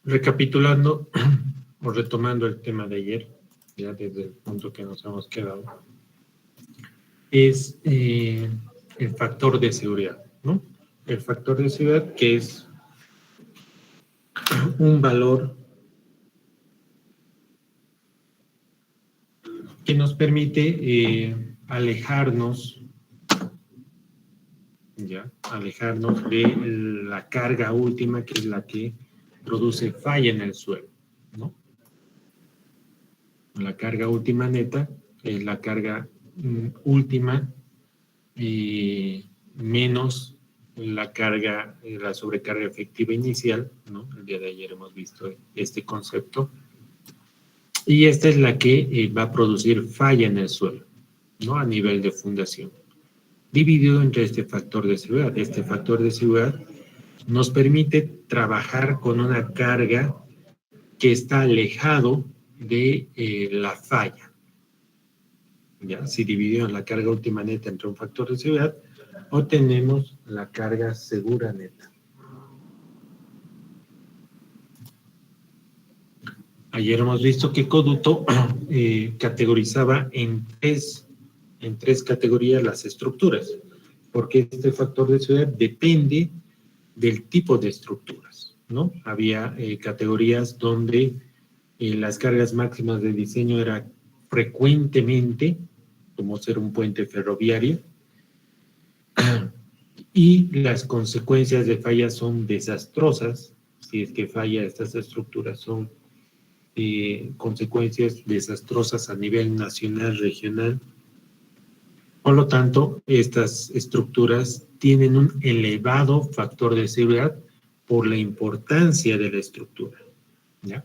Recapitulando o retomando el tema de ayer, ya desde el punto que nos hemos quedado, es el factor de seguridad, ¿no? El factor de seguridad, que es un valor que nos permite alejarnos de la carga última, que es la que produce falla en el suelo, ¿no? La carga última neta es la carga última menos la carga, la sobrecarga efectiva inicial, ¿no? El día de ayer hemos visto este concepto. Y esta es la que va a producir falla en el suelo, ¿no? A nivel de fundación. Dividido entre este factor de seguridad. Este factor de seguridad nos permite trabajar con una carga que está alejado de la falla. ¿Ya? Si dividimos la carga última neta entre un factor de seguridad, obtenemos la carga segura neta. Ayer hemos visto que Coduto categorizaba en tres categorías las estructuras, porque este factor de seguridad depende del tipo de estructuras, ¿no? Había categorías donde las cargas máximas de diseño eran frecuentemente, como ser un puente ferroviario, y las consecuencias de fallas son desastrosas. Si es que falla estas estructuras, son consecuencias desastrosas a nivel nacional, regional. Por lo tanto, estas estructuras tienen un elevado factor de seguridad por la importancia de la estructura, ¿ya?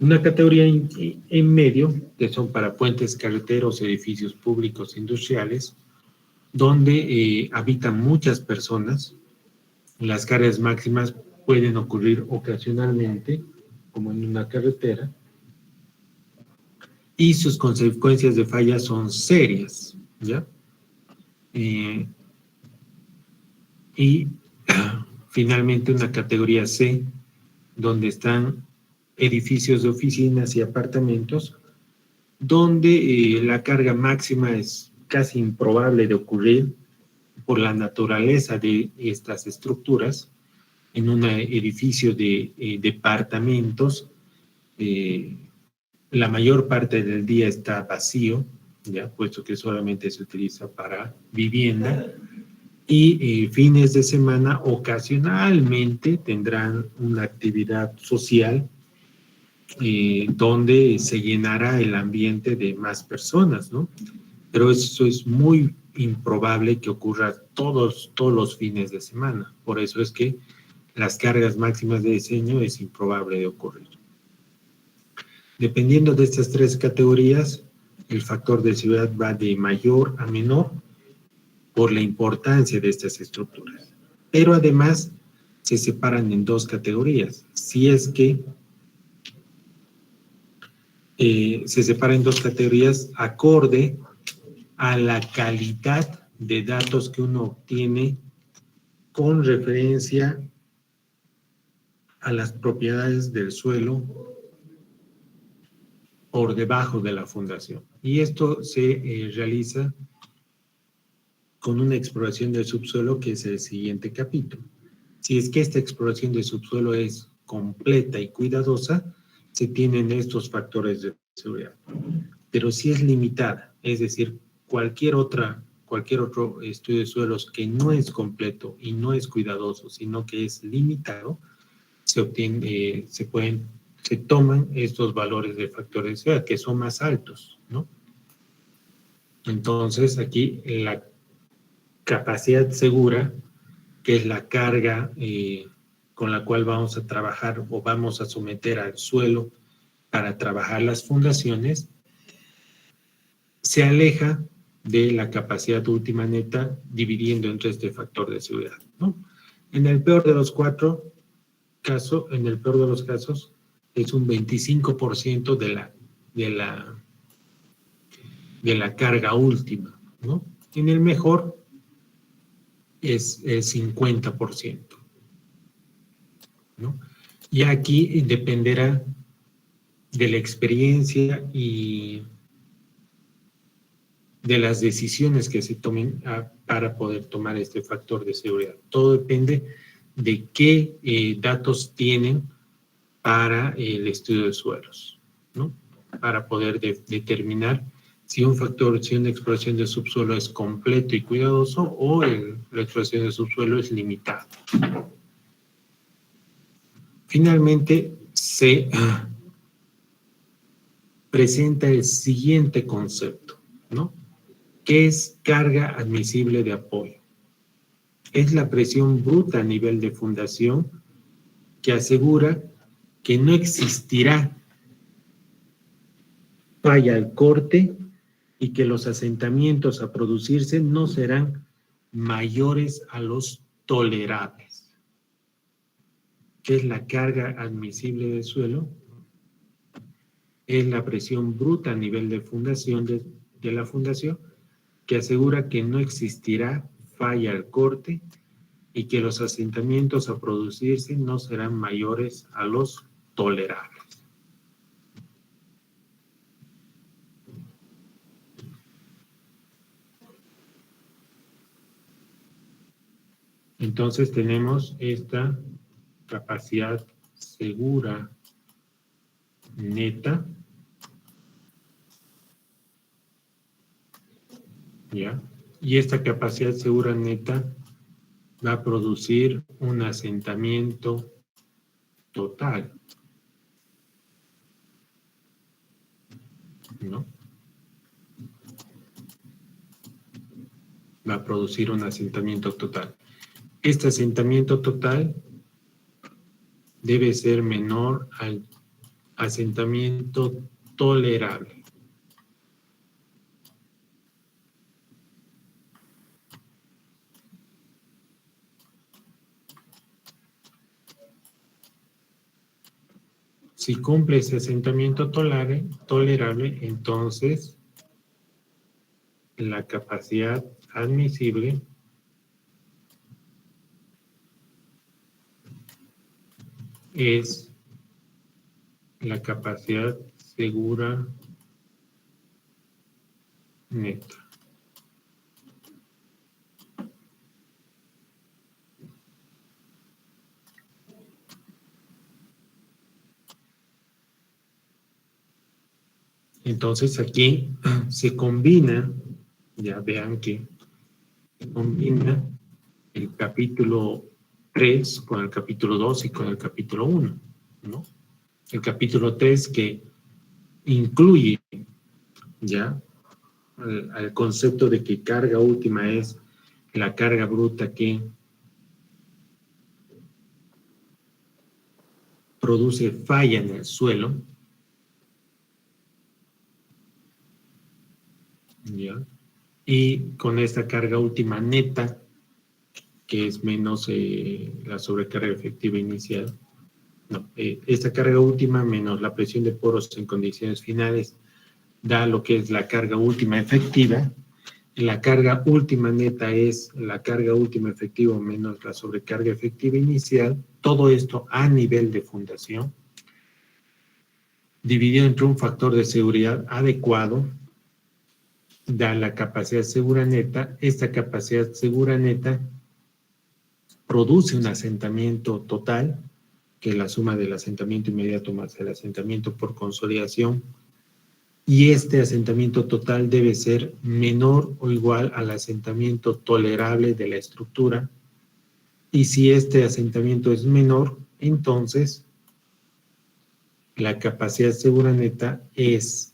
Una categoría en medio, que son para puentes, carreteros, edificios públicos, industriales, donde habitan muchas personas. Las cargas máximas pueden ocurrir ocasionalmente, como en una carretera, y sus consecuencias de falla son serias, ¿ya? Y finalmente una categoría C, donde están edificios de oficinas y apartamentos, donde la carga máxima es casi improbable de ocurrir por la naturaleza de estas estructuras. En un edificio de departamentos, la mayor parte del día está vacío, ya, puesto que solamente se utiliza para vivienda, y fines de semana ocasionalmente tendrán una actividad social donde se llenará el ambiente de más personas, ¿no? Pero eso es muy improbable que ocurra todos los fines de semana. Por eso es que las cargas máximas de diseño es improbable de ocurrir. Dependiendo de estas tres categorías, el factor de seguridad va de mayor a menor por la importancia de estas estructuras. Pero además se separan en dos categorías. Si es que se separa en dos categorías acorde a la calidad de datos que uno obtiene con referencia a las propiedades del suelo por debajo de la fundación. Y esto se realiza con una exploración del subsuelo, que es el siguiente capítulo. Si es que esta exploración del subsuelo es completa y cuidadosa, se tienen estos factores de seguridad. Pero si es limitada, es decir, cualquier otro estudio de suelos que no es completo y no es cuidadoso, sino que es limitado, se toman estos valores de factores de seguridad, que son más altos, ¿no? Entonces, aquí la capacidad segura, que es la carga con la cual vamos a trabajar o vamos a someter al suelo para trabajar las fundaciones, se aleja de la capacidad última neta dividiendo entre este factor de seguridad, ¿no? En el peor de los casos, es un 25% de la carga última, ¿no? En el mejor es 50%, ¿no? Y aquí dependerá de la experiencia y de las decisiones que se tomen para poder tomar este factor de seguridad. Todo depende de qué datos tienen para el estudio de suelos, ¿no? Para poder determinar si un factor, si una exploración de subsuelo es completo y cuidadoso o la exploración de subsuelo es limitada. Finalmente, se presenta el siguiente concepto, ¿no? ¿Qué es carga admisible de apoyo? Es la presión bruta a nivel de fundación que asegura que no existirá falla al corte y que los asentamientos a producirse no serán mayores a los tolerables. ¿Qué es la carga admisible del suelo? Es la presión bruta a nivel de fundación de la fundación que asegura que no existirá falla al corte y que los asentamientos a producirse no serán mayores a los tolerables. Entonces tenemos esta capacidad segura neta, ¿ya? Y esta capacidad segura neta va a producir un asentamiento total, ¿no? Va a producir un asentamiento total. Este asentamiento total debe ser menor al asentamiento tolerable. Si cumple ese asentamiento tolerable, entonces la capacidad admisible es la capacidad segura neta. Entonces aquí se combina, ya vean que se combina el capítulo 3 con el capítulo 2 y con el capítulo 1, ¿no? El capítulo 3 que incluye ya al concepto de que carga última es la carga bruta que produce falla en el suelo, ¿ya? Y con esta carga última neta, que es menos la sobrecarga efectiva inicial, no, esta carga última menos la presión de poros en condiciones finales da lo que es la carga última efectiva. La carga última neta es la carga última efectiva menos la sobrecarga efectiva inicial. Todo esto a nivel de fundación, dividido entre un factor de seguridad adecuado, da la capacidad segura neta. Esta capacidad segura neta produce un asentamiento total, que es la suma del asentamiento inmediato más el asentamiento por consolidación, y este asentamiento total debe ser menor o igual al asentamiento tolerable de la estructura, y si este asentamiento es menor, entonces la capacidad segura neta es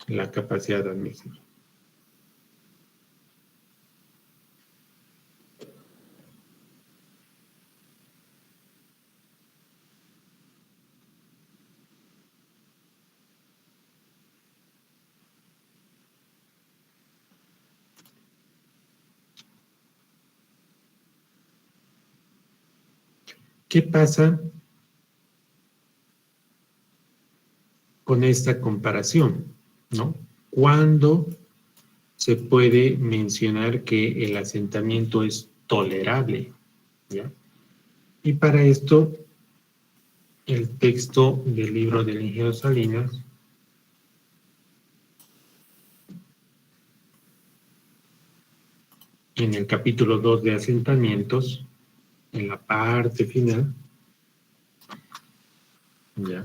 la capacidad admisible. ¿Qué pasa con esta comparación? ¿No? ¿Cuándo se puede mencionar que el asentamiento es tolerable? ¿Ya? Y para esto, el texto del libro del ingeniero Salinas en el capítulo 2 de asentamientos, en la parte final, ya,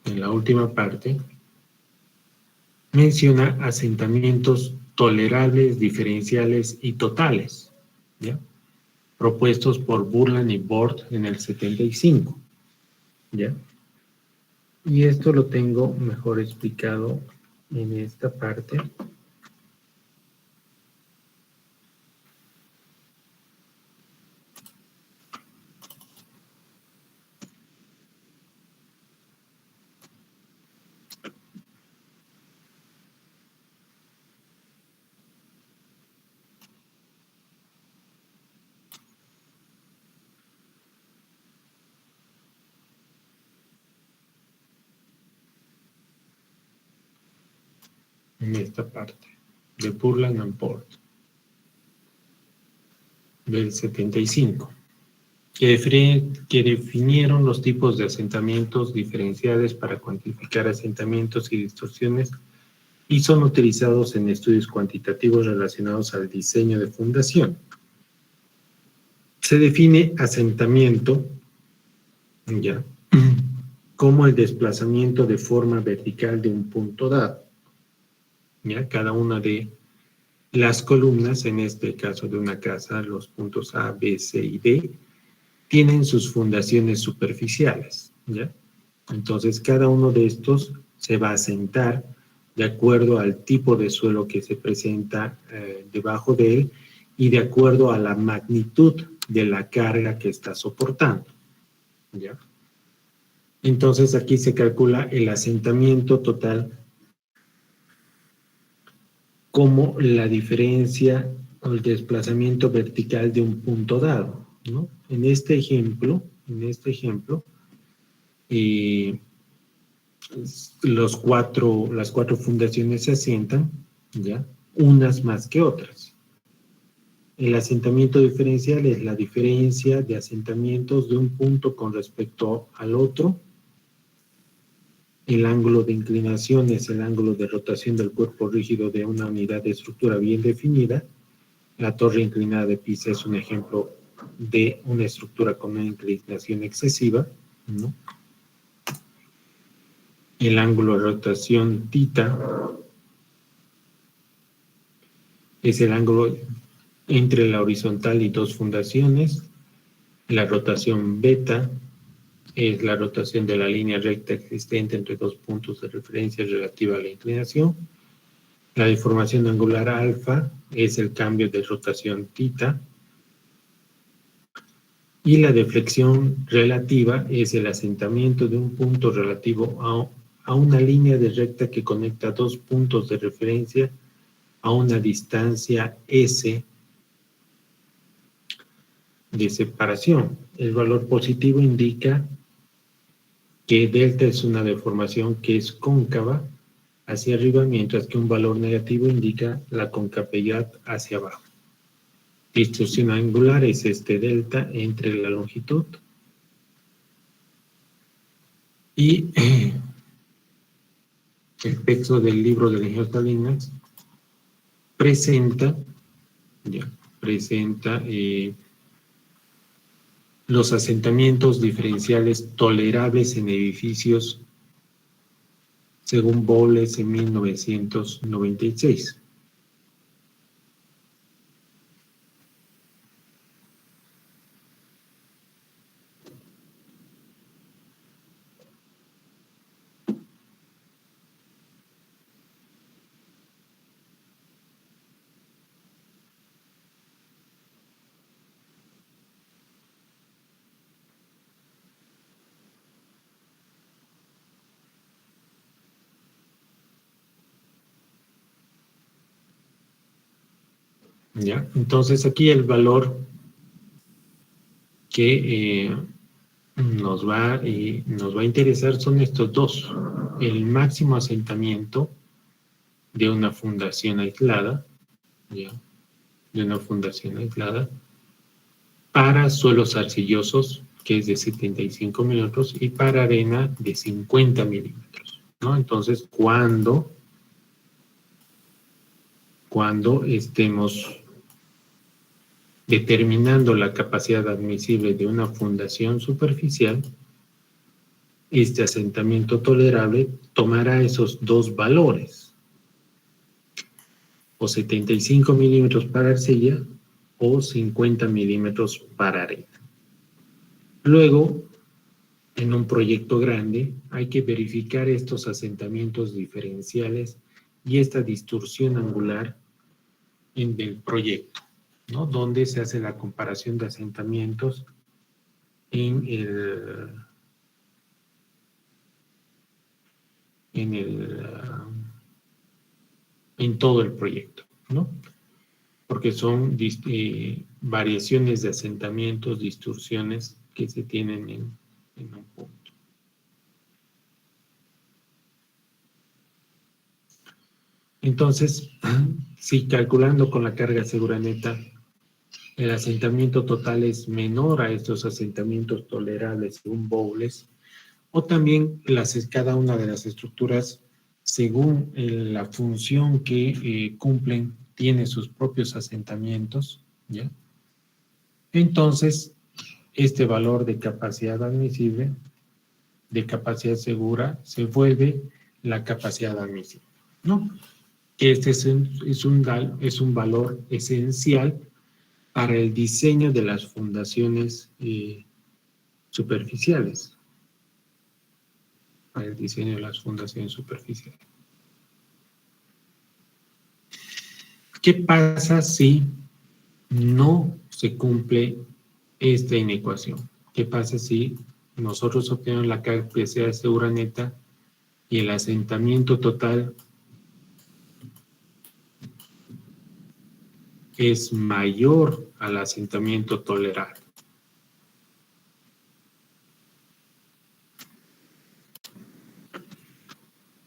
en la última parte, menciona asentamientos tolerables, diferenciales y totales, ¿ya? Propuestos por Burland y Bort en el 75, ¿ya? Y esto lo tengo mejor explicado en esta parte. En esta parte de Burland and Bort del 75, que definieron los tipos de asentamientos diferenciales para cuantificar asentamientos y distorsiones y son utilizados en estudios cuantitativos relacionados al diseño de fundación. Se define asentamiento, ya, como el desplazamiento de forma vertical de un punto dado. ¿Ya? Cada una de las columnas, en este caso de una casa, los puntos A, B, C y D, tienen sus fundaciones superficiales, ¿ya? Entonces, cada uno de estos se va a asentar de acuerdo al tipo de suelo que se presenta debajo de él y de acuerdo a la magnitud de la carga que está soportando, ¿ya? Entonces, aquí se calcula el asentamiento total como la diferencia o el desplazamiento vertical de un punto dado, ¿no? En este ejemplo, las cuatro fundaciones se asientan, ¿ya? Unas más que otras. El asentamiento diferencial es la diferencia de asentamientos de un punto con respecto al otro. El ángulo de inclinación es el ángulo de rotación del cuerpo rígido de una unidad de estructura bien definida. La torre inclinada de Pisa es un ejemplo de una estructura con una inclinación excesiva, ¿no? El ángulo de rotación θ es el ángulo entre la horizontal y dos fundaciones. La rotación beta es la rotación de la línea recta existente entre dos puntos de referencia relativa a la inclinación. La deformación angular alfa es el cambio de rotación θ. Y la deflexión relativa es el asentamiento de un punto relativo a una línea de recta que conecta dos puntos de referencia a una distancia S de separación. El valor positivo indica que delta es una deformación que es cóncava hacia arriba, mientras que un valor negativo indica la concavidad hacia abajo. Distorsión angular es este delta entre la longitud y el texto del libro de ingeniero Salinas presenta los asentamientos diferenciales tolerables en edificios según Bowles en 1996. ¿Ya? Entonces aquí el valor que nos va a interesar son estos dos. El máximo asentamiento de una fundación aislada, ¿ya? De una fundación aislada para suelos arcillosos que es de 75 milímetros, y para arena de 50 milímetros, ¿no? Entonces, cuando estemos determinando la capacidad admisible de una fundación superficial, este asentamiento tolerable tomará esos dos valores, o 75 milímetros para arcilla o 50 milímetros para arena. Luego, en un proyecto grande, hay que verificar estos asentamientos diferenciales y esta distorsión angular en el proyecto, ¿no? Donde se hace la comparación de asentamientos en en todo el proyecto, ¿no? Porque son variaciones de asentamientos, distorsiones que se tienen en un punto. Entonces, si calculando con la carga segura neta, el asentamiento total es menor a estos asentamientos tolerables según Bowles, o también cada una de las estructuras, según la función que cumplen, tiene sus propios asentamientos, ¿ya? Entonces, este valor de capacidad admisible, de capacidad segura, se vuelve la capacidad admisible, ¿no? Este es un valor esencial para el diseño de las fundaciones superficiales. Para el diseño de las fundaciones superficiales. ¿Qué pasa si no se cumple esta inecuación? ¿Qué pasa si nosotros obtenemos la capacidad segura neta y el asentamiento total es mayor al asentamiento tolerable?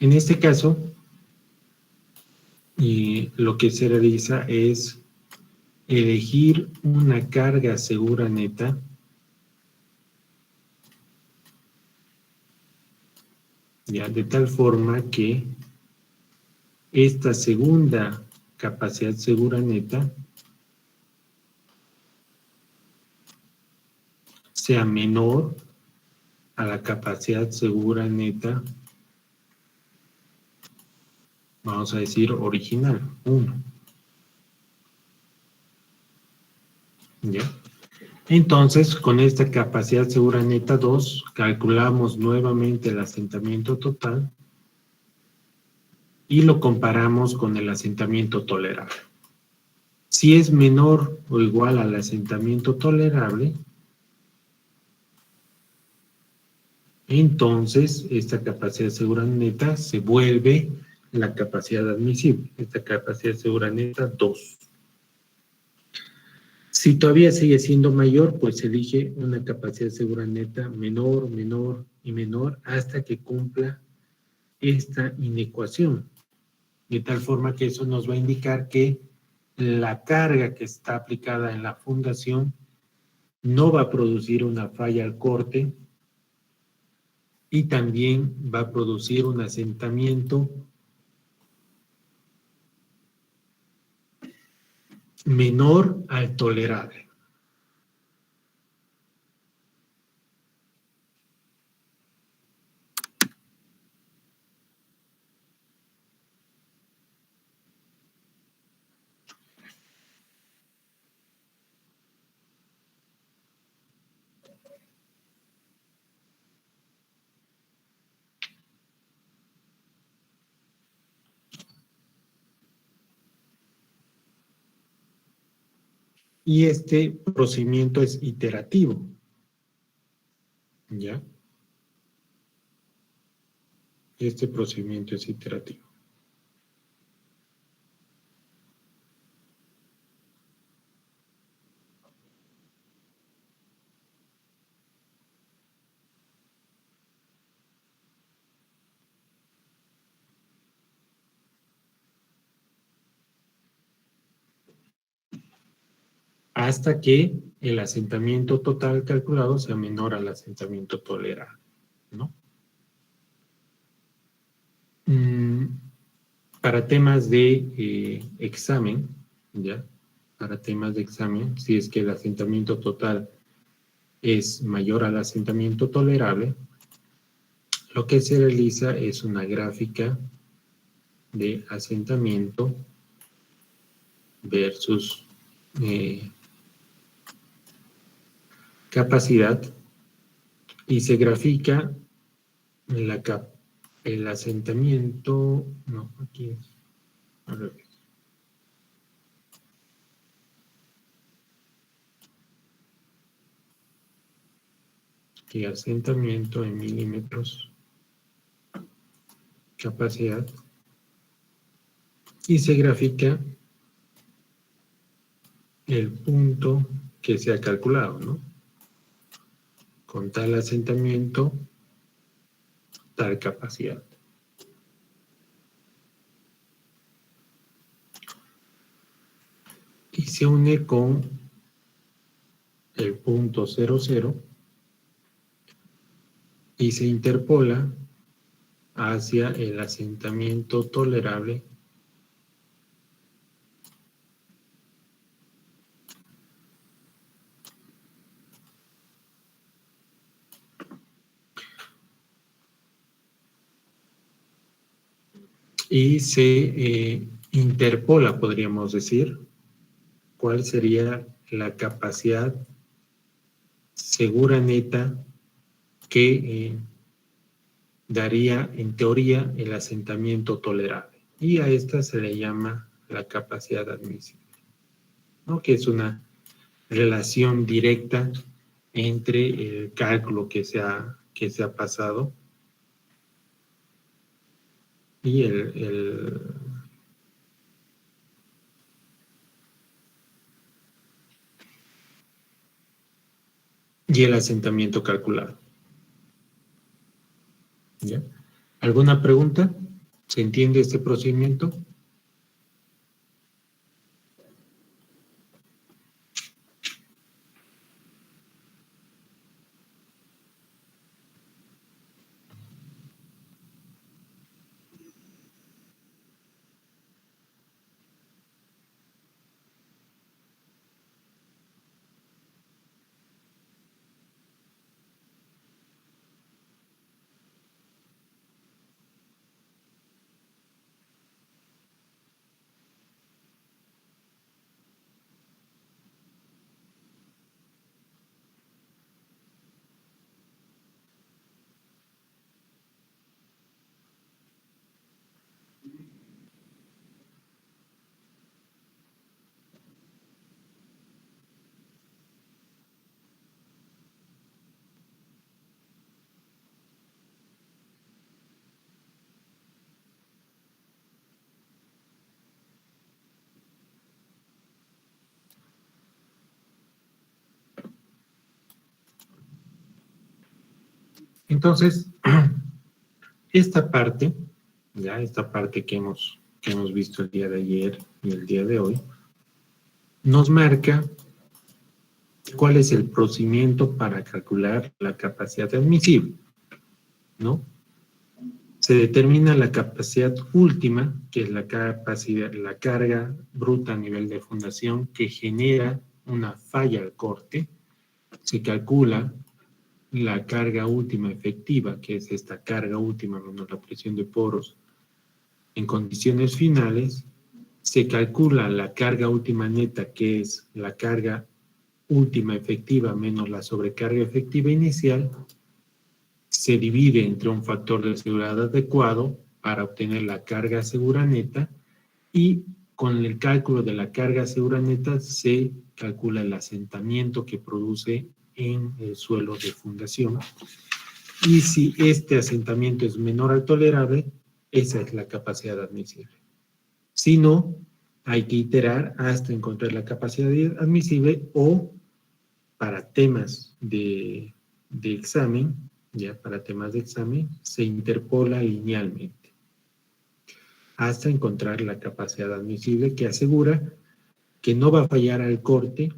En este caso, lo que se realiza es elegir una carga segura neta ya, de tal forma que esta segunda capacidad segura neta sea menor a la capacidad segura neta, vamos a decir original, 1. ¿Ya? Entonces, con esta capacidad segura neta 2, calculamos nuevamente el asentamiento total y lo comparamos con el asentamiento tolerable. Si es menor o igual al asentamiento tolerable, entonces esta capacidad segura neta se vuelve la capacidad admisible, esta capacidad segura neta 2. Si todavía sigue siendo mayor, pues se elige una capacidad segura neta menor, menor y menor hasta que cumpla esta inecuación. De tal forma que eso nos va a indicar que la carga que está aplicada en la fundación no va a producir una falla al corte y también va a producir un asentamiento menor al tolerable. Y este procedimiento es iterativo, ¿ya? Este procedimiento es iterativo. hasta que el asentamiento total calculado sea menor al asentamiento tolerable, ¿no? Para temas de examen, ¿ya? Para temas de examen, si es que el asentamiento total es mayor al asentamiento tolerable, lo que se realiza es una gráfica de asentamiento versus capacidad y se grafica el asentamiento, no, aquí es al revés. Aquí asentamiento en milímetros, capacidad, y se grafica el punto que se ha calculado, ¿no? Con tal asentamiento, tal capacidad. Y se une con el punto 00 y se interpola hacia el asentamiento tolerable y se interpola, podríamos decir, cuál sería la capacidad segura neta que daría en teoría el asentamiento tolerable. Y a esta se le llama la capacidad admisible, ¿no? Que es una relación directa entre el cálculo que se ha pasado y el asentamiento calculado. ¿Ya? ¿Alguna pregunta? ¿Se entiende este procedimiento? Entonces, esta parte, ya esta parte que hemos visto el día de ayer y el día de hoy, nos marca cuál es el procedimiento para calcular la capacidad admisible, ¿no? Se determina la capacidad última, que es la capacidad, la carga bruta a nivel de fundación que genera una falla al corte. Se calcula la carga última efectiva, que es esta carga última menos la presión de poros en condiciones finales. Se calcula la carga última neta, que es la carga última efectiva menos la sobrecarga efectiva inicial. Se divide entre un factor de seguridad adecuado para obtener la carga segura neta y con el cálculo de la carga segura neta se calcula el asentamiento que produce en el suelo de fundación. Y si este asentamiento es menor al tolerable, esa es la capacidad admisible. Si no, hay que iterar hasta encontrar la capacidad admisible o para temas de examen, ya para temas de examen, se interpola linealmente hasta encontrar la capacidad admisible que asegura que no va a fallar al corte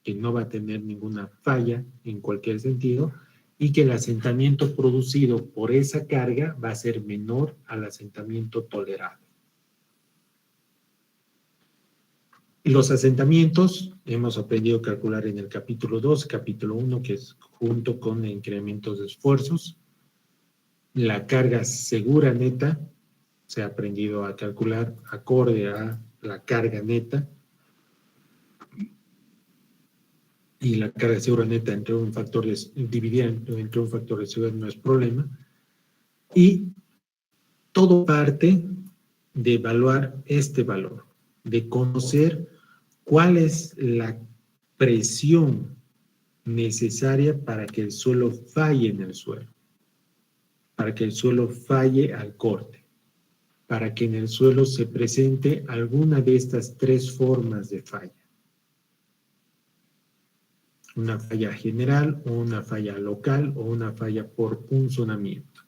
que no va a tener ninguna falla en cualquier sentido y que el asentamiento producido por esa carga va a ser menor al asentamiento tolerado. Los asentamientos hemos aprendido a calcular en el capítulo 2, capítulo 1, que es junto con incrementos de esfuerzos. La carga segura neta se ha aprendido a calcular acorde a la carga neta. Y la carga segura neta entre un factor de dividida entre un factor de seguridad no es problema. Y todo parte de evaluar este valor, de conocer cuál es la presión necesaria para que el suelo falle en el suelo, para que el suelo falle al corte, para que en el suelo se presente alguna de estas tres formas de falla. Una falla general, o una falla local, o una falla por punzonamiento.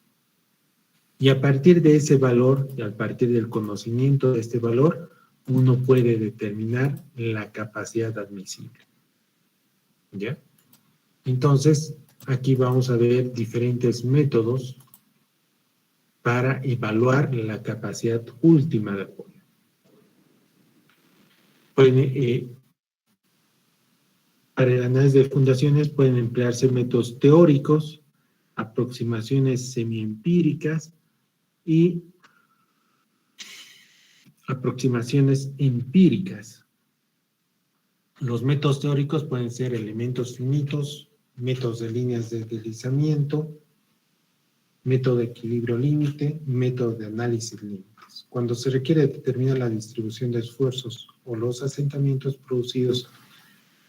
Y a partir de ese valor, y a partir del conocimiento de este valor, uno puede determinar la capacidad admisible. ¿Ya? Entonces, aquí vamos a ver diferentes métodos para evaluar la capacidad última de apoyo. Para el análisis de fundaciones pueden emplearse métodos teóricos, aproximaciones semiempíricas y aproximaciones empíricas. Los métodos teóricos pueden ser elementos finitos, métodos de líneas de deslizamiento, método de equilibrio límite, método de análisis límites. Cuando se requiere determinar la distribución de esfuerzos o los asentamientos producidos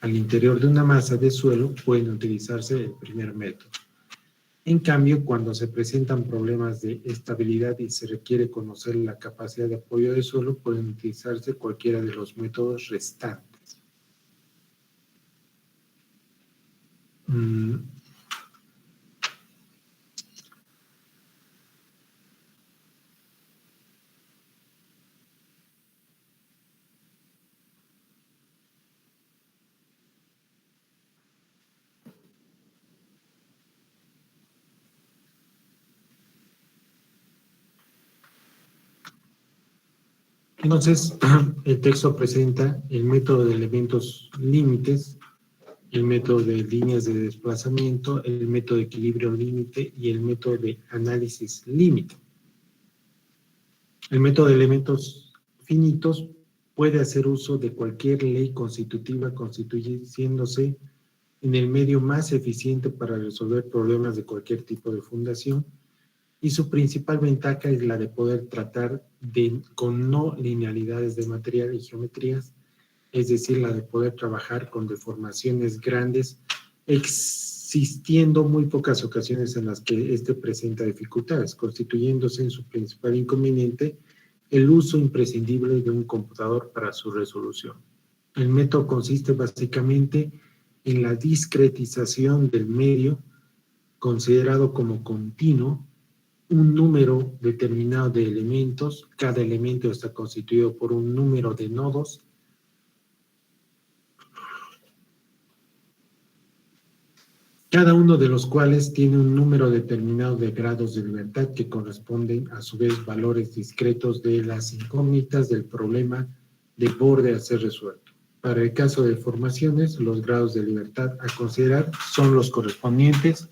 al interior de una masa de suelo, pueden utilizarse el primer método. En cambio, cuando se presentan problemas de estabilidad y se requiere conocer la capacidad de apoyo del suelo, pueden utilizarse cualquiera de los métodos restantes. Entonces, el texto presenta el método de elementos límites, el método de líneas de desplazamiento, el método de equilibrio límite y el método de análisis límite. El método de elementos finitos puede hacer uso de cualquier ley constitutiva, constituyéndose en el medio más eficiente para resolver problemas de cualquier tipo de fundación, y su principal ventaja es la de poder tratar con no linealidades de material y geometrías, es decir, la de poder trabajar con deformaciones grandes, existiendo muy pocas ocasiones en las que éste presenta dificultades, constituyéndose en su principal inconveniente el uso imprescindible de un computador para su resolución. El método consiste básicamente en la discretización del medio considerado como continuo, un número determinado de elementos, cada elemento está constituido por un número de nodos, cada uno de los cuales tiene un número determinado de grados de libertad que corresponden a su vez valores discretos de las incógnitas del problema de borde a ser resuelto. Para el caso de formaciones, los grados de libertad a considerar son los correspondientes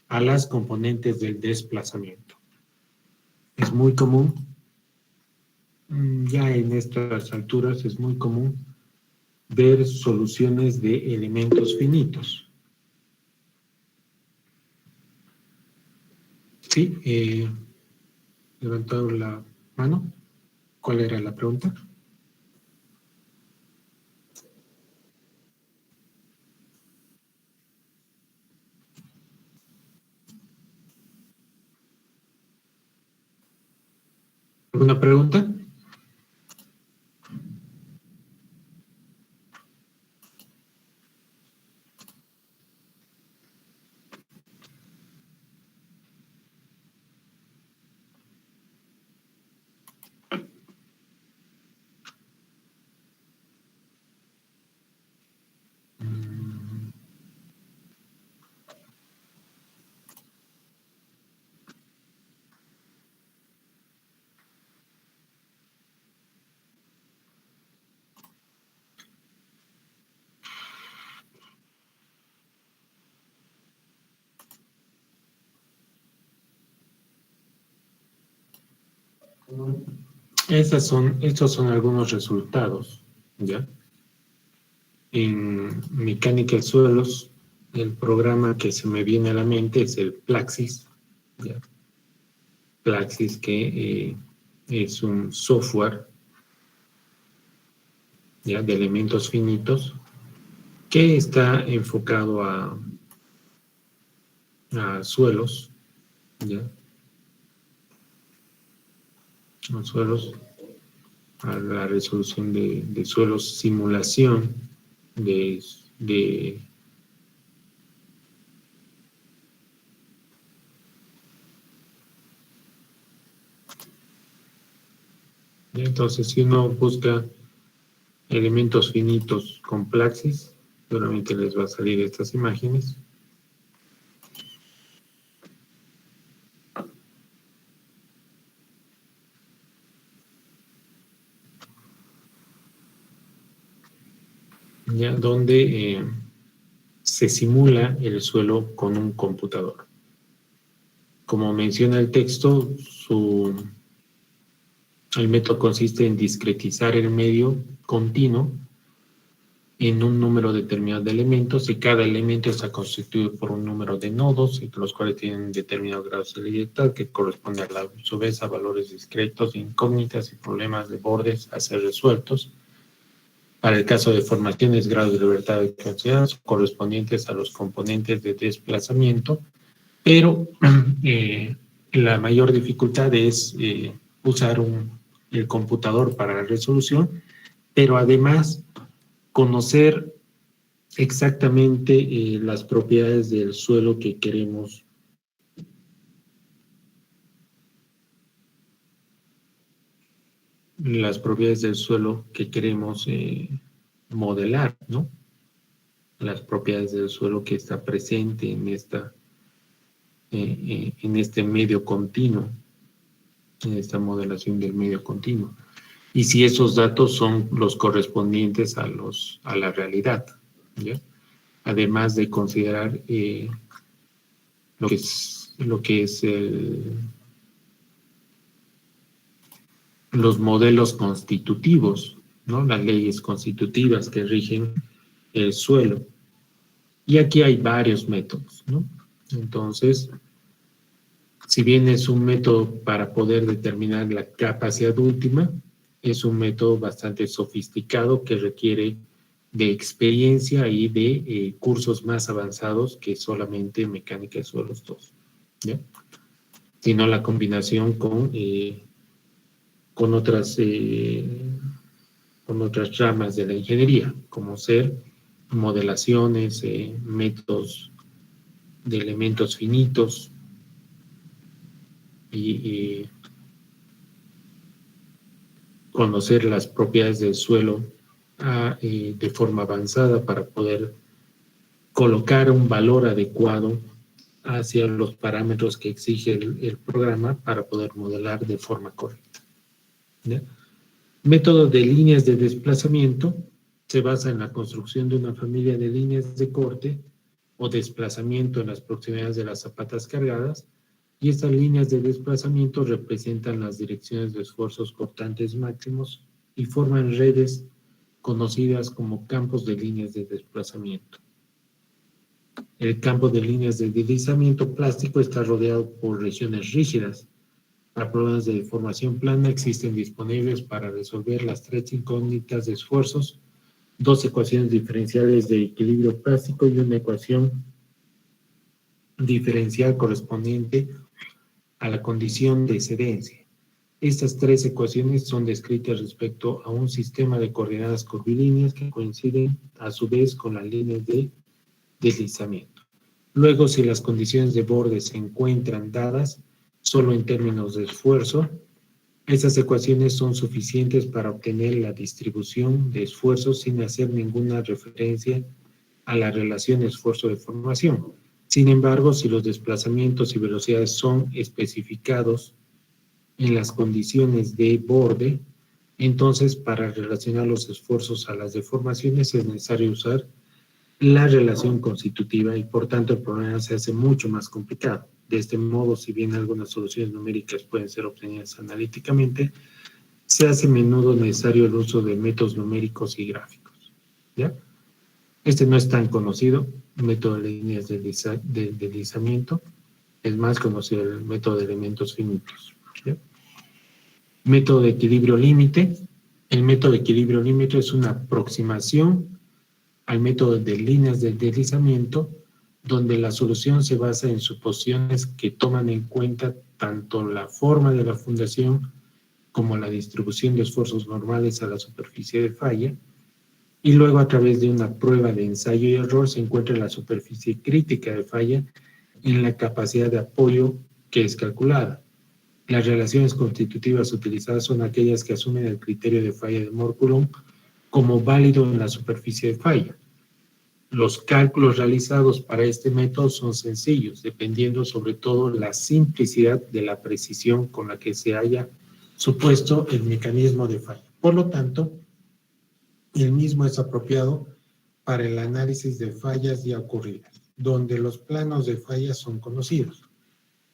a las componentes del desplazamiento. Es muy común, ya en estas alturas es muy común ver soluciones de elementos finitos. Sí, levantado la mano. ¿Cuál era la pregunta? ¿Alguna pregunta? Estos son algunos resultados, ¿ya? En mecánica de suelos, el programa que se me viene a la mente es el Plaxis, ¿ya? Plaxis que es un software, ¿ya?, de elementos finitos que está enfocado a suelos, ¿ya? A suelos, a la resolución de suelos, simulación de entonces, si uno busca elementos finitos con Plaxis, seguramente les va a salir estas imágenes. ¿Ya? Donde se simula el suelo con un computador. Como menciona el texto, el método consiste en discretizar el medio continuo en un número determinado de elementos, y cada elemento está constituido por un número de nodos, los cuales tienen determinados grados de libertad que corresponde a su vez a valores discretos, incógnitas y problemas de bordes a ser resueltos. Para el caso de formaciones, grados de libertad considerados correspondientes a los componentes de desplazamiento, pero la mayor dificultad es usar el computador para la resolución, pero además conocer exactamente las propiedades del suelo que queremos modelar, ¿no? Las propiedades del suelo que está presente en este medio continuo, en esta modelación del medio continuo. Y si esos datos son los correspondientes a la realidad, ¿ya? Además de considerar lo que es los modelos constitutivos, ¿no? Las leyes constitutivas que rigen el suelo. Y aquí hay varios métodos, ¿no? Entonces, si bien es un método para poder determinar la capacidad última, es un método bastante sofisticado que requiere de experiencia y de cursos más avanzados que solamente mecánica de suelos 2, ¿ya? Sino la combinación con otras ramas de la ingeniería, como ser modelaciones, métodos de elementos finitos y conocer las propiedades del suelo de forma avanzada para poder colocar un valor adecuado hacia los parámetros que exige el programa para poder modelar de forma correcta, ¿ya? Método de líneas de desplazamiento se basa en la construcción de una familia de líneas de corte o desplazamiento en las proximidades de las zapatas cargadas, y estas líneas de desplazamiento representan las direcciones de esfuerzos cortantes máximos y forman redes conocidas como campos de líneas de desplazamiento. El campo de líneas de deslizamiento plástico está rodeado por regiones rígidas. Para problemas de deformación plana existen disponibles para resolver las tres incógnitas de esfuerzos, dos ecuaciones diferenciales de equilibrio plástico y una ecuación diferencial correspondiente a la condición de excedencia. Estas tres ecuaciones son descritas respecto a un sistema de coordenadas curvilíneas que coinciden a su vez con las líneas de deslizamiento. Luego, si las condiciones de borde se encuentran dadas solo en términos de esfuerzo, esas ecuaciones son suficientes para obtener la distribución de esfuerzos sin hacer ninguna referencia a la relación esfuerzo-deformación. Sin embargo, si los desplazamientos y velocidades son especificados en las condiciones de borde, entonces para relacionar los esfuerzos a las deformaciones es necesario usar la relación constitutiva y por tanto el problema se hace mucho más complicado. De este modo, si bien algunas soluciones numéricas pueden ser obtenidas analíticamente, se hace a menudo necesario el uso de métodos numéricos y gráficos. ¿Ya? Este no es tan conocido, el método de líneas de deslizamiento, es más conocido el método de elementos finitos. ¿Ya? Método de equilibrio límite. El método de equilibrio límite es una aproximación al método de líneas de deslizamiento, donde la solución se basa en suposiciones que toman en cuenta tanto la forma de la fundación como la distribución de esfuerzos normales a la superficie de falla, y luego a través de una prueba de ensayo y error se encuentra la superficie crítica de falla en la capacidad de apoyo que es calculada. Las relaciones constitutivas utilizadas son aquellas que asumen el criterio de falla de Mohr-Coulomb como válido en la superficie de falla. Los cálculos realizados para este método son sencillos, dependiendo sobre todo la simplicidad de la precisión con la que se haya supuesto el mecanismo de falla. Por lo tanto, el mismo es apropiado para el análisis de fallas ya ocurridas, donde los planos de fallas son conocidos.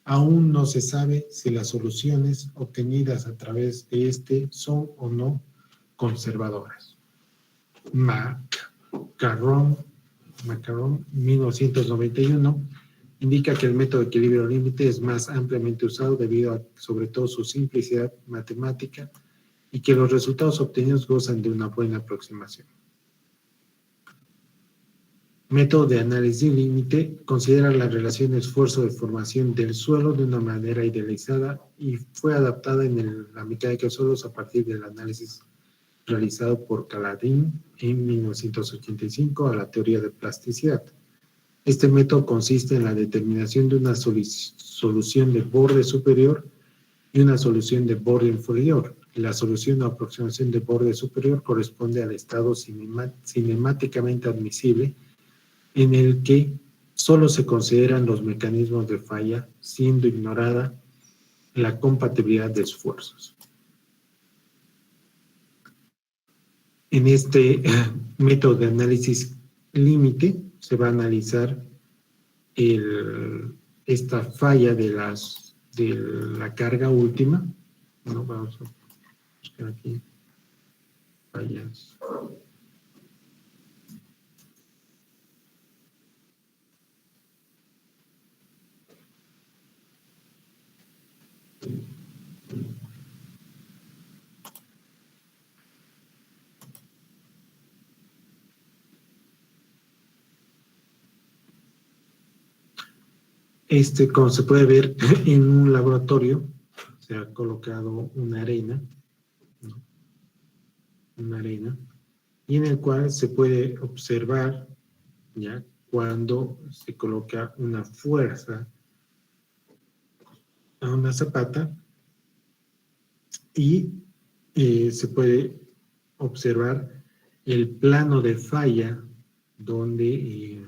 Aún no se sabe si las soluciones obtenidas a través de este son o no conservadoras. Macaron, 1991, indica que el método de equilibrio límite es más ampliamente usado debido a, sobre todo, su simplicidad matemática y que los resultados obtenidos gozan de una buena aproximación. Método de análisis límite considera la relación esfuerzo-deformación del suelo de una manera idealizada y fue adaptada en la mecánica de suelos a partir del análisis realizado por Caladín en 1985 a la teoría de plasticidad. Este método consiste en la determinación de una solución de borde superior y una solución de borde inferior. La solución o aproximación de borde superior corresponde al estado cinemáticamente admisible en el que solo se consideran los mecanismos de falla, siendo ignorada la compatibilidad de esfuerzos. En este método de análisis límite se va a analizar esta falla de la carga última. ¿No? Vamos a buscar aquí fallas. Como se puede ver en un laboratorio, se ha colocado una arena, ¿no? Una arena, y en el cual se puede observar, ¿ya?, cuando se coloca una fuerza a una zapata y se puede observar el plano de falla donde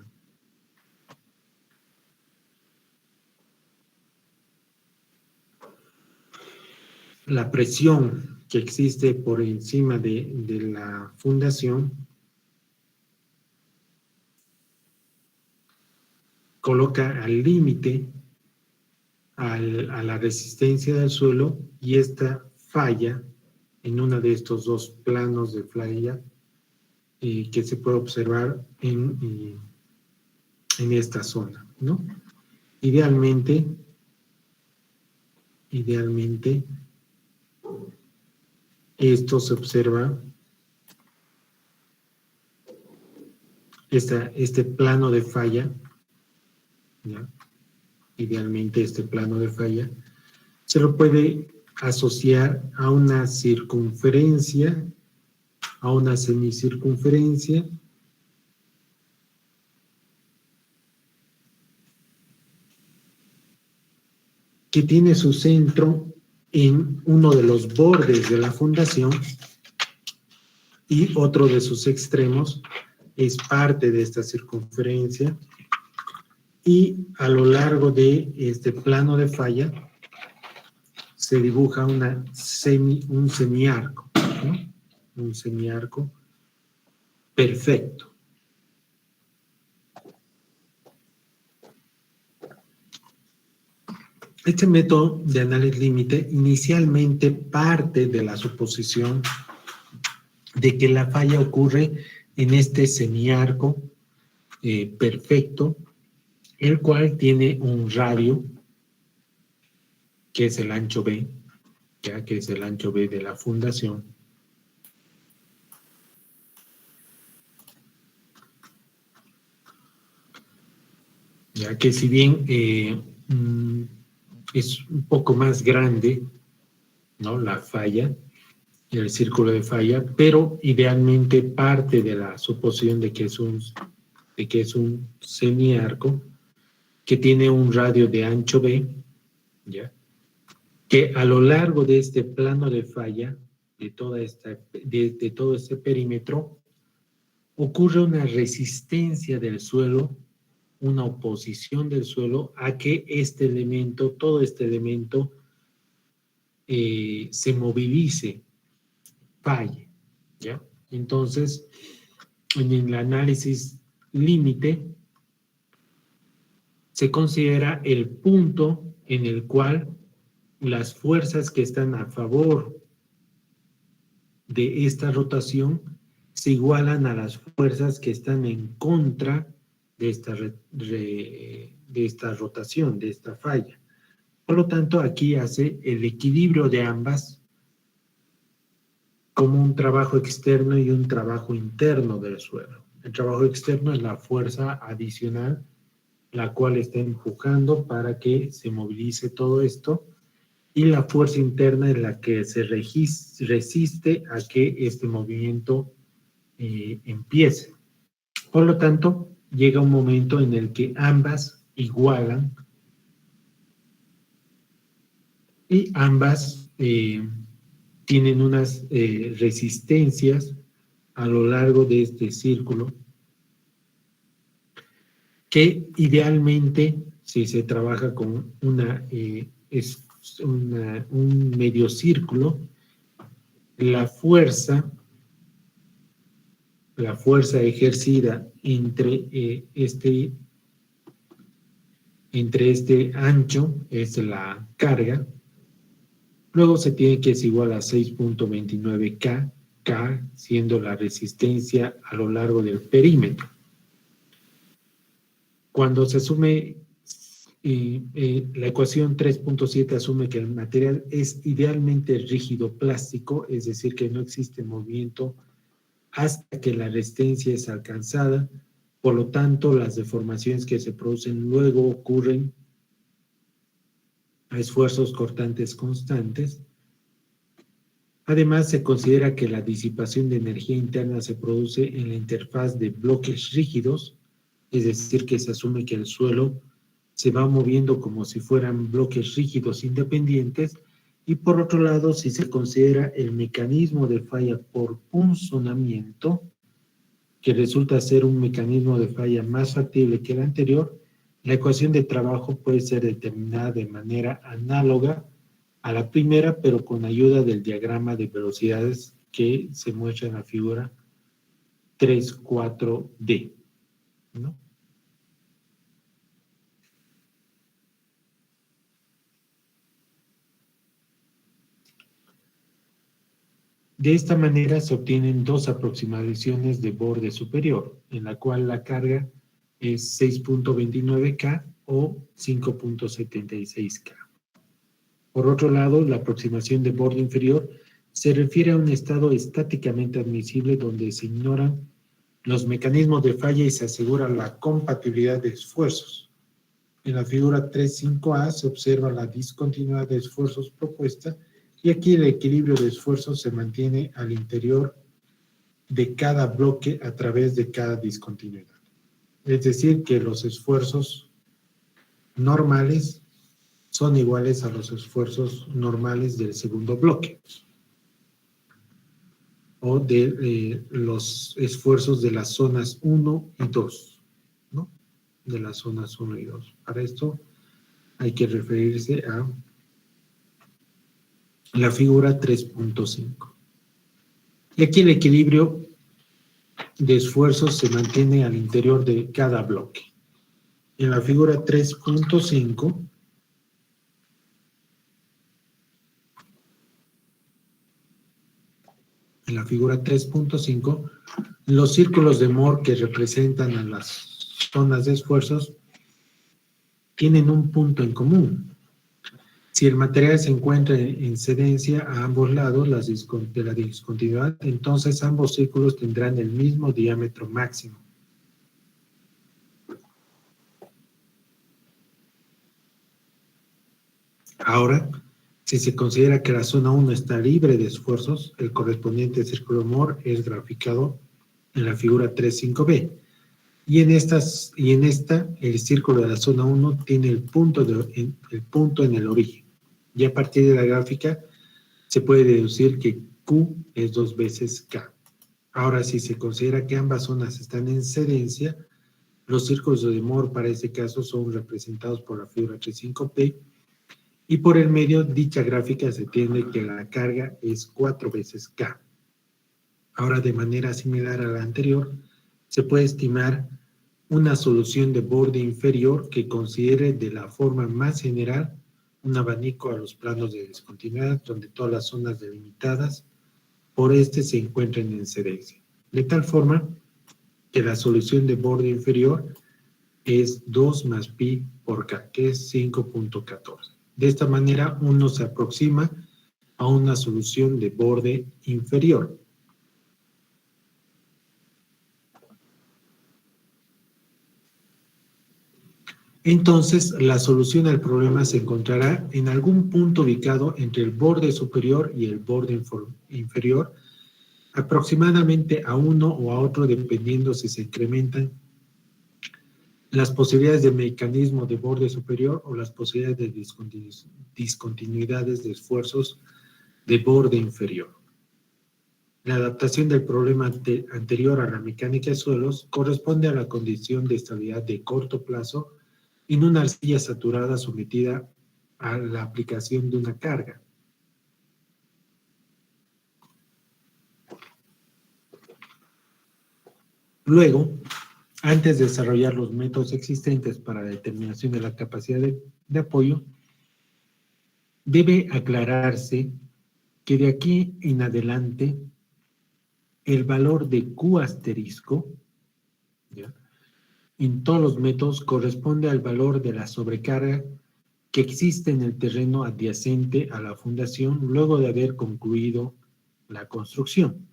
la presión que existe por encima de la fundación coloca al límite a la resistencia del suelo, y esta falla en uno de estos dos planos de falla que se puede observar en esta zona, ¿no? Idealmente, esto se observa, este plano de falla, ¿ya? Idealmente este plano de falla se lo puede asociar a una circunferencia, a una semicircunferencia, que tiene su centro en uno de los bordes de la fundación y otro de sus extremos es parte de esta circunferencia, y a lo largo de este plano de falla se dibuja un semiarco, ¿no? Un semiarco perfecto. Este método de análisis límite inicialmente parte de la suposición de que la falla ocurre en este semiarco perfecto, el cual tiene un radio, que es el ancho B, ya que es el ancho B de la fundación. Ya que si bien es un poco más grande, ¿no?, la falla, el círculo de falla, pero idealmente parte de la suposición de que es un semiarco que tiene un radio de ancho B, ¿ya?, que a lo largo de este plano de falla, de todo este perímetro, ocurre una resistencia del suelo, una oposición del suelo a que todo este elemento se movilice, falle, ¿ya? Entonces, en el análisis límite, se considera el punto en el cual las fuerzas que están a favor de esta rotación se igualan a las fuerzas que están en contra de esta rotación, de esta falla. Por lo tanto, aquí hace el equilibrio de ambas como un trabajo externo y un trabajo interno del suelo. El trabajo externo es la fuerza adicional, la cual está empujando para que se movilice todo esto, y la fuerza interna es la que se resiste a que este movimiento empiece. Por lo tanto, llega un momento en el que ambas igualan y ambas tienen unas resistencias a lo largo de este círculo que idealmente, si se trabaja con un medio círculo, la fuerza ejercida entre este ancho es la carga. Luego se tiene que es igual a 6.29 K, K siendo la resistencia a lo largo del perímetro. Cuando se asume la ecuación 3.7 asume que el material es idealmente rígido plástico, es decir, que no existe movimiento hasta que la resistencia es alcanzada. Por lo tanto, las deformaciones que se producen luego ocurren a esfuerzos cortantes constantes. Además, se considera que la disipación de energía interna se produce en la interfaz de bloques rígidos, es decir, que se asume que el suelo se va moviendo como si fueran bloques rígidos independientes, y por otro lado, si se considera el mecanismo de falla por punzonamiento, que resulta ser un mecanismo de falla más factible que el anterior, la ecuación de trabajo puede ser determinada de manera análoga a la primera, pero con ayuda del diagrama de velocidades que se muestra en la figura 3.4D, ¿no? De esta manera se obtienen dos aproximaciones de borde superior, en la cual la carga es 6.29 K o 5.76 K. Por otro lado, la aproximación de borde inferior se refiere a un estado estáticamente admisible donde se ignoran los mecanismos de falla y se asegura la compatibilidad de esfuerzos. En la figura 3.5a se observa la discontinuidad de esfuerzos propuesta, y aquí el equilibrio de esfuerzos se mantiene al interior de cada bloque a través de cada discontinuidad. Es decir, que los esfuerzos normales son iguales a los esfuerzos normales del segundo bloque, o de los esfuerzos de las zonas 1 y 2, ¿no? De las zonas 1 y 2. Para esto hay que referirse a la figura 3.5. Y aquí el equilibrio de esfuerzos se mantiene al interior de cada bloque. En la figura 3.5 en la figura 3.5, los círculos de Moore que representan a las zonas de esfuerzos tienen un punto en común. Si el material se encuentra en cedencia a ambos lados de la discontinuidad, entonces ambos círculos tendrán el mismo diámetro máximo. Ahora, si se considera que la zona 1 está libre de esfuerzos, el correspondiente círculo Moore es graficado en la figura 3.5b. Y en esta, el círculo de la zona 1 tiene el punto en el origen. Y a partir de la gráfica se puede deducir que Q es 2 veces K. Ahora, si se considera que ambas zonas están en cedencia, los círculos de Moore para este caso son representados por la figura 3.5p, y por el medio dicha gráfica se entiende que la carga es 4 veces K. Ahora, de manera similar a la anterior, se puede estimar una solución de borde inferior que considere de la forma más general un abanico a los planos de discontinuidad donde todas las zonas delimitadas por este se encuentren en cedencia. De tal forma que la solución de borde inferior es 2 más pi por K, que es 5.14. De esta manera uno se aproxima a una solución de borde inferior. Entonces, la solución al problema se encontrará en algún punto ubicado entre el borde superior y el borde inferior, aproximadamente a uno o a otro, dependiendo si se incrementan las posibilidades de mecanismo de borde superior o las posibilidades de discontinuidades de esfuerzos de borde inferior. La adaptación del problema anterior a la mecánica de suelos corresponde a la condición de estabilidad de corto plazo en una arcilla saturada sometida a la aplicación de una carga. Luego, antes de desarrollar los métodos existentes para la determinación de la capacidad de apoyo, debe aclararse que de aquí en adelante el valor de Q asterisco, ¿ya?, en todos los métodos corresponde al valor de la sobrecarga que existe en el terreno adyacente a la fundación luego de haber concluido la construcción.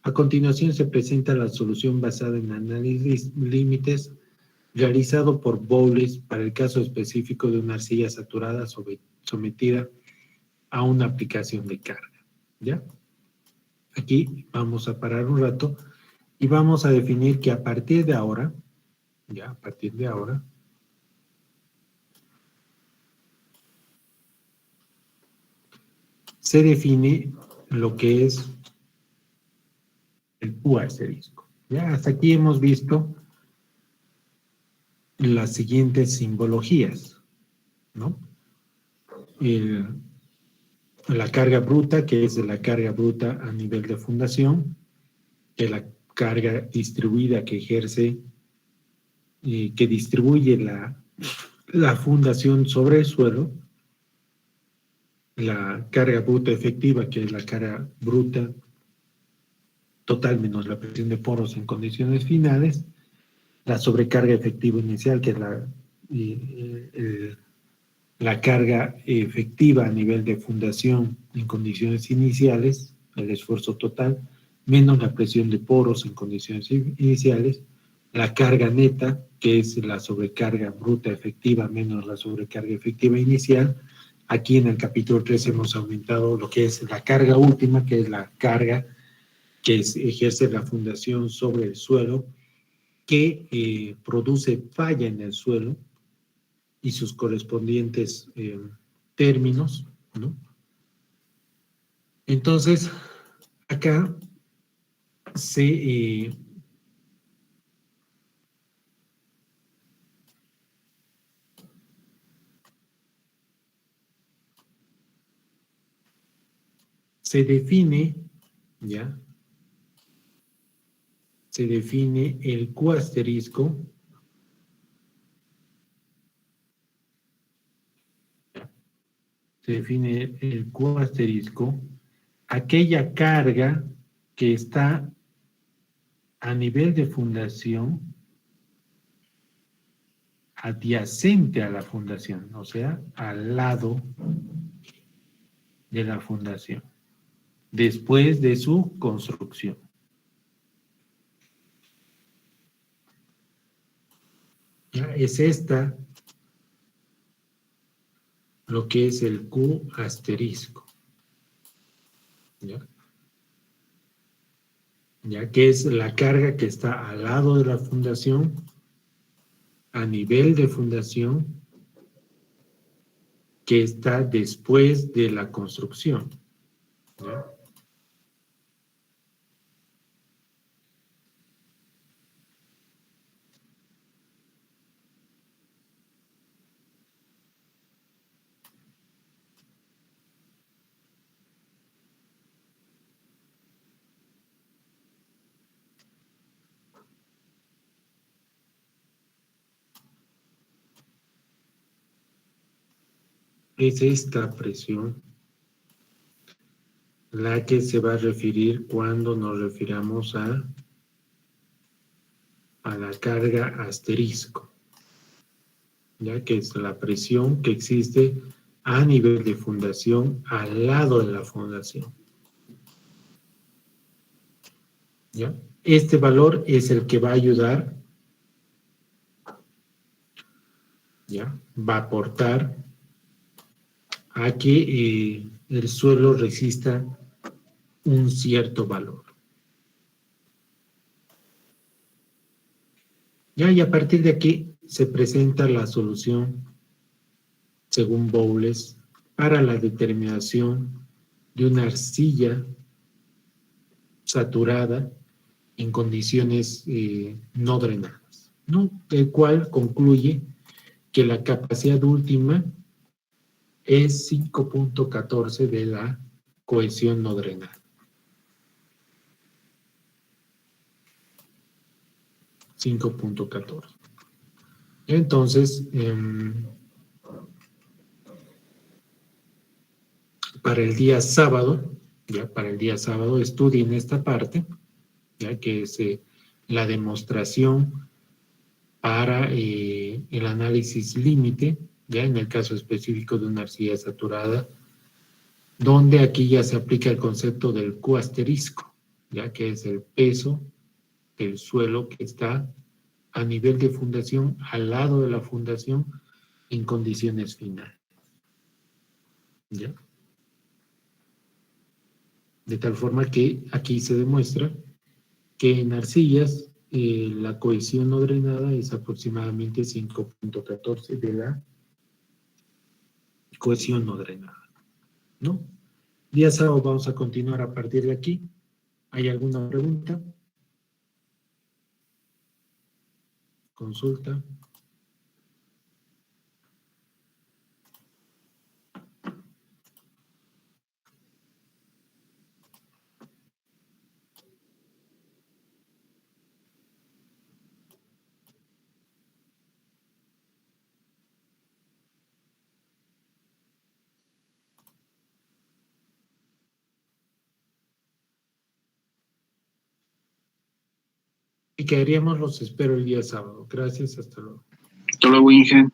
A continuación se presenta la solución basada en análisis límites realizado por Bowles para el caso específico de una arcilla saturada sometida a una aplicación de carga. ¿Ya? Aquí vamos a parar un rato y vamos a definir que a partir de ahora, se define lo que es el Q asterisco. ¿Ya? Hasta aquí hemos visto las siguientes simbologías, ¿no? La carga bruta, que es la carga bruta a nivel de fundación, que la carga distribuida que ejerce, que distribuye la fundación sobre el suelo, la carga bruta efectiva, que es la carga bruta total menos la presión de poros en condiciones finales, la sobrecarga efectiva inicial, que es la carga efectiva a nivel de fundación en condiciones iniciales, el esfuerzo total, menos la presión de poros en condiciones iniciales, la carga neta, que es la sobrecarga bruta efectiva menos la sobrecarga efectiva inicial. Aquí en el capítulo 3 hemos aumentado lo que es la carga última, que es la carga que ejerce la fundación sobre el suelo, que produce falla en el suelo y sus correspondientes términos, ¿no? Entonces, acá se define, ¿ya? Se define el Q asterisco aquella carga que está a nivel de fundación, adyacente a la fundación, o sea, al lado de la fundación, después de su construcción. ¿Ya? Es esta lo que es el Q asterisco. ¿Ya? Ya que es la carga que está al lado de la fundación, a nivel de fundación, que está después de la construcción. ¿Ya? Es esta presión la que se va a referir cuando nos refiramos a la carga asterisco, ya que es la presión que existe a nivel de fundación, al lado de la fundación. ¿Ya? Este valor es el que va a ayudar, ¿ya? Va a aportar a que el suelo resista un cierto valor. ¿Ya? Y a partir de aquí se presenta la solución, según Bowles, para la determinación de una arcilla saturada en condiciones no drenadas, ¿no? El cual concluye que la capacidad última es 5.14 de la cohesión no drenada. 5.14. Entonces, para el día sábado, ya para el día sábado estudien esta parte, ya que es la demostración para el análisis límite, ya en el caso específico de una arcilla saturada, donde aquí ya se aplica el concepto del Q asterisco, ya que es el peso del suelo que está a nivel de fundación, al lado de la fundación, en condiciones finales. ¿Ya? De tal forma que aquí se demuestra que en arcillas la cohesión no drenada es aproximadamente 5.14 de la cohesión no drenada, ¿no? Día sábado vamos a continuar a partir de aquí. ¿Hay alguna pregunta? Consulta. Y quedaríamos, los espero el día sábado. Gracias, hasta luego. Hasta luego, Inge.